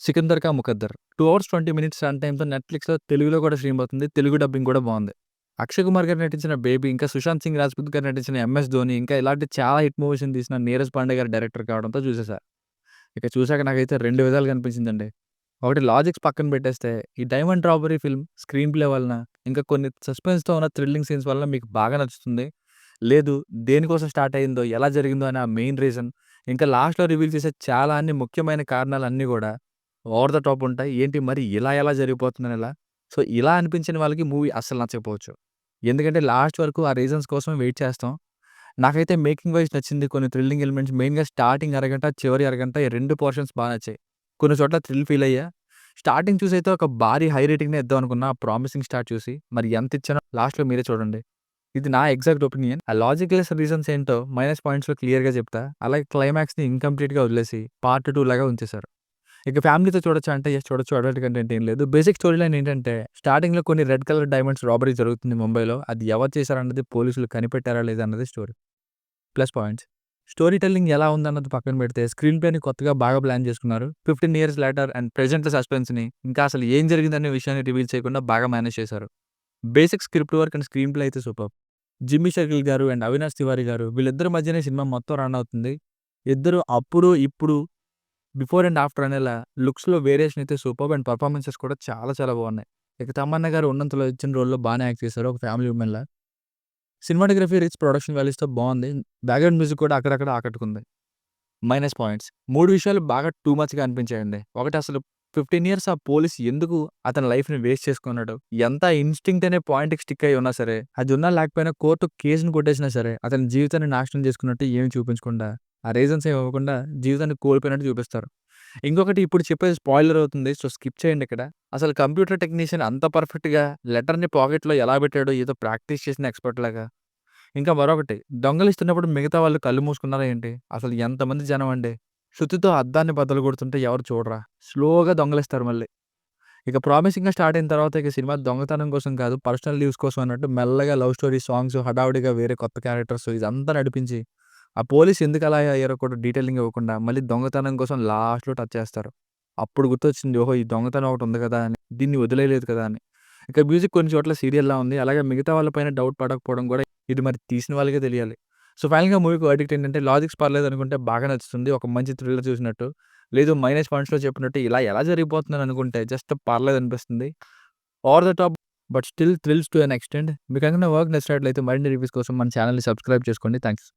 'సికందర్ కా Muqaddar' 2 hours 20 minutes run టైమ్‌తో నెట్‌ఫ్లిక్స్‌లో తెలుగులో కూడా స్ట్రీమ్ అవుతుంది. తెలుగు డబ్బింగ్ కూడా బావుంది. అక్షయ్ కుమార్ గారు నటించిన 'బేబీ' ఇంకా సుశాంత్ సింగ్ రాజ్‌పూత్ గారు నటించిన 'ఎంఎస్ ధోని' ఇంకా ఇలాంటి చాలా హిట్ మూవీస్‌ని తీసిన నీరజ్ పాండే గారు డైరెక్టర్ కావడంతో చూసేసా. ఇక చూసాక నాకైతే 2 విధాలుగా అనిపించిందండి. ఒకటి లాజిక్స్ పక్కన పెట్టేస్తే ఈ 'diamond robbery' film screen play వలన, ఇంకా కొన్ని సస్పెన్స్‌తో ఉన్న థ్రిల్లింగ్ సీన్స్ వలన మీకు బాగా నచ్చుతుంది. లేదు దేనికోసం స్టార్ట్ అయిందో, ఎలా జరిగిందో అనే ఆ మెయిన్ రీజన్, ఇంకా లాస్ట్‌లో రివీల్ చేసే చాలా అన్ని ముఖ్యమైన కారణాలన్నీ గూడా ఓవర్ ద టాప్ ఉంటాయి. ఏంటి మరి ఇలా ఎలా జరిగిపోతుందని ఇలా? సో, ఇలా అనిపించిన వాళ్ళకి మూవీ అస్సలు నచ్చకపోవచ్చు. ఎందుకంటే లాస్ట్ వరకు ఆ రీజన్స్ కోసం వెయిట్ చేస్తాం. నాకైతే మేకింగ్ వైస్ నచ్చింది. కొన్ని థ్రిల్లింగ్ ఎలిమెంట్స్ మెయిన్‌గా స్టార్టింగ్ అరగంట, చివరి అరగంట ఈ 2 పోర్షన్స్ బా నచ్చాయి. కొన్ని చోట్ల థ్రిల్ ఫీల్ అయ్యా. స్టార్టింగ్ చూసైతే ఒక భారీ హై రేటింగ్‌నే ఇద్దాం అనుకున్నా. ప్రామిసింగ్ స్టార్ట్ చూసి. మరి ఎంత ఇచ్చానో లాస్ట్‌లో మీరే చూడండి. ఇది నా ఎగ్జాక్ట్ ఒపీనియన్. ఆ లాజిక్‌లెస్ రీజన్స్ ఏంటో మైనస్ పాయింట్స్‌లో క్లియర్‌గా చెప్తా. అలాగే క్లైమాక్స్‌ని ఇన్‌కంప్లీట్‌గా వదిలేసి పార్ట్ 2 లాగా ఉంచేశారు. ఇక ఫ్యామిలీతో చూడొచ్చా అంటే యెస్ చూడొచ్చు. అడల్ట్ కంటెంట్ ఏం లేదు. బేసిక్ స్టోరీ లైన్ ఏంటంటే స్టార్టింగ్‌లో కొన్ని రెడ్ కలర్ డైమండ్స్ రాబరీ జరుగుతుంది ముంబైలో. అది ఎవరు చేశారన్నది పోలీసులు కనిపెట్టారా లేదా అన్నది story. Plus points. Story telling ఎలా ఉందన్నది పక్కన పెడితే స్క్రీన్ ప్లేని కొత్తగా బాగా ప్లాన్ చేసుకున్నారు. 15 ఇయర్స్ లేటర్ అండ్ ప్రెజెంట్ సస్పెన్స్‌ని ఇంకా అసలు ఏం జరిగిందనే విషయాన్ని రివీల్ చేయకుండా బాగా మేనేజ్ చేశారు. Basic script work and screen play అయితే సూపర్బ్. జిమ్మీ షకీల్ గారు అండ్ అవినాష్ తివారీ గారు వీళ్ళిద్దరి మధ్యనే సినిమా మొత్తం రన్ అవుతుంది. ఇద్దరు అప్పుడు, ఇప్పుడు, బిఫోర్ అండ్ ఆఫ్టర్ అనేలా లుక్స్‌లో వేరియేషన్ అయితే సూపర్బ్ అండ్ పెర్ఫార్మన్సెస్ కూడా చాలా చాలా బాగున్నాయి. ఇక తమన్నా గారు ఉన్నంతలో ఇచ్చిన రోల్‌లో బానే యాక్ట్ చేశారు ఒక ఫ్యామిలీ వుమెన్‌లా. సినిమాటోగ్రఫీ రిచ్ ప్రొడక్షన్ వాల్యూస్‌తో బావుంది. బ్యాక్‌గ్రౌండ్ మ్యూజిక్ కూడా అక్కడక్కడ ఆకట్టుకుంది. Minus points. 3 విషయాలు బాగా టూ మచ్‌గా అనిపించాయండి. ఒకటి అసలు 15 ఇయర్స్ ఆ పోలీస్ ఎందుకు అతని లైఫ్‌ని వేస్ట్ చేసుకున్నాడు? ఎంత ఇన్‌స్టింక్ట్ అనే పాయింట్‌కి స్టిక్ అయ్యి ఉన్నా సరే, అది ఉన్నా లేకపోయినా కోర్టు కేస్‌ని కొట్టేసినా సరే, అతని జీవితాన్ని నాశనం చేసుకున్నట్టు ఏమి చూపించకుండా, ఆ రీజన్స్ ఏమి ఇవ్వకుండా జీవితాన్ని కోల్పోయినట్టు చూపిస్తారు. ఇంకొకటి ఇప్పుడు చెప్పేది స్పాయిలర్ అవుతుంది. సో, స్కిప్ చేయండి ఇక్కడ. అసలు కంప్యూటర్ టెక్నీషియన్ అంత పర్ఫెక్ట్‌గా లెటర్‌ని పాకెట్‌లో ఎలా పెట్టాడో ఏదో ప్రాక్టీస్ చేసిన ఎక్స్‌పర్ట్ లాగా. ఇంకా మరొకటి దొంగలిస్తున్నప్పుడు మిగతా వాళ్ళు కళ్ళు మూసుకున్నారా ఏంటి? అసలు ఎంతమంది జనమండి. సుత్తితో అద్దాన్ని బద్దలుగొడుతుంటే ఎవరు చూడరా? స్లోగా దొంగలిస్తారు మళ్ళీ. ఇక ప్రామిసింగ్‌గా స్టార్ట్ అయిన తర్వాత ఇక సినిమా దొంగతనం కోసం కాదు, పర్సనల్ లీవ్స్ కోసం అన్నట్టు మెల్లగా లవ్ స్టోరీ, సాంగ్స్, హడావుడిగా వేరే కొత్త క్యారెక్టర్స్ ఇదంతా నడిపించి, ఆ పోలీస్ ఎందుకలా అయ్యారో కూడా డీటెయిలింగ్ ఇవ్వకుండా మళ్ళీ దొంగతనం కోసం లాస్ట్‌లో టచ్ చేస్తారు. అప్పుడు గుర్తొచ్చింది. ఓహో! ఈ దొంగతనం ఒకటుంది కదా! అని. దీన్ని వదిలేయలేదు కదా! అని. ఇక మ్యూజిక్ కొన్ని చోట్ల సీరియల్‌లా ఉంది. అలాగే మిగతా వాళ్ళ పైన డౌట్ పడకపోవడం కూడా ఇది మరి తీసిన వాళ్ళకే తెలియాలి. సో, ఫైనల్‌గా మూవీకి వర్డిక్ట్ ఏంటంటే లాజిక్స్ పర్లేదనుకుంటే బాగా నచ్చుతుంది. ఒక మంచి థ్రిల్లర్ చూసినట్టు. లేదు మైనస్ పాయింట్స్‌లో చెప్పినట్టు ఇలా ఎలా జరిగిపోతుందని అనుకుంటే జస్ట్ పర్లేదనిపిస్తుంది. Over the top but still thrills to an extent. మీకేమైనా వర్క్ నచ్చినట్లయితే మరిన్ని రివ్యూస్ కోసం మన ఛానెల్‌ని సబ్స్క్రైబ్ చేసుకోండి. థాంక్స్.